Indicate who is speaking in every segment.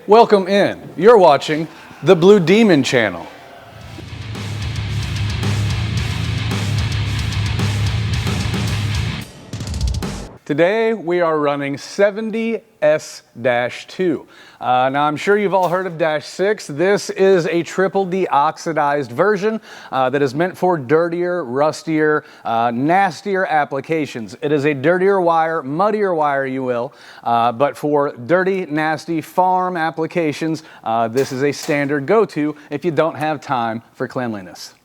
Speaker 1: Welcome in. You're watching the Blue Demon channel. Today we are running 70S-2. Now I'm sure you've all heard of -6. This is a triple deoxidized version that is meant for dirtier, rustier, nastier applications. It is a dirtier wire, muddier wire you will, but for dirty, nasty farm applications, this is a standard go-to if you don't have time for cleanliness.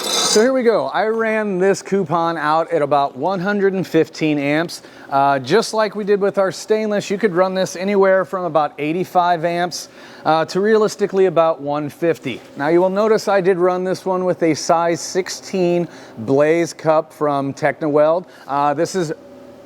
Speaker 1: So here we go. I ran this coupon out at about 115 amps. Just like we did with our stainless, you could run this anywhere from about 85 amps to realistically about 150. Now you will notice I did run this one with a size 16 blaze cup from TIG. This is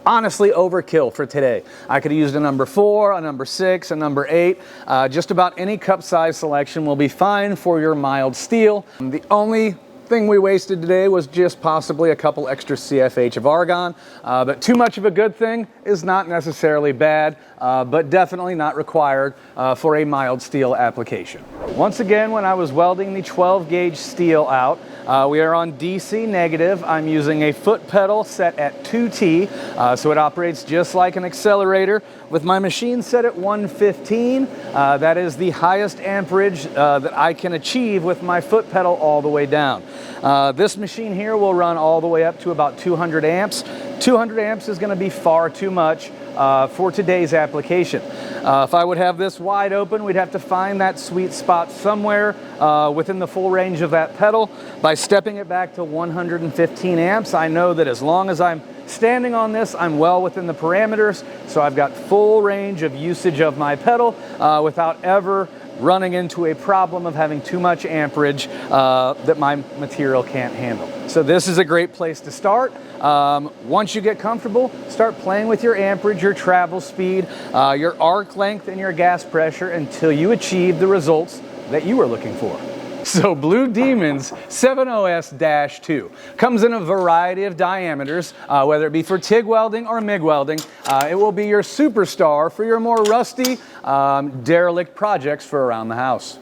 Speaker 1: honestly overkill for today. I could have used a number 4, a number 6, a number 8. Just about any cup size selection will be fine for your mild steel. The only thing we wasted today was just possibly a couple extra CFH of argon, but too much of a good thing is not necessarily bad, but definitely not required for a mild steel application. Once again, when I was welding the 12 gauge steel out, we are on DC negative. I'm using a foot pedal set at 2T, so it operates just like an accelerator. With my machine set at 115, that is the highest amperage that I can achieve with my foot pedal all the way down. This machine here will run all the way up to about 200 amps. 200 amps is going to be far too much for today's application. If I would have this wide open, we'd have to find that sweet spot somewhere within the full range of that pedal. By stepping it back to 115 amps, I know that as long as I'm standing on this, I'm well within the parameters, so I've got full range of usage of my pedal without ever running into a problem of having too much amperage that my material can't handle. So this is a great place to start. Once you get comfortable, start playing with your amperage, your travel speed, your arc length, and your gas pressure until you achieve the results that you are looking for. So Blue Demon's 70S-2 comes in a variety of diameters, whether it be for TIG welding or MIG welding. It will be your superstar for your more rusty, derelict projects for around the house.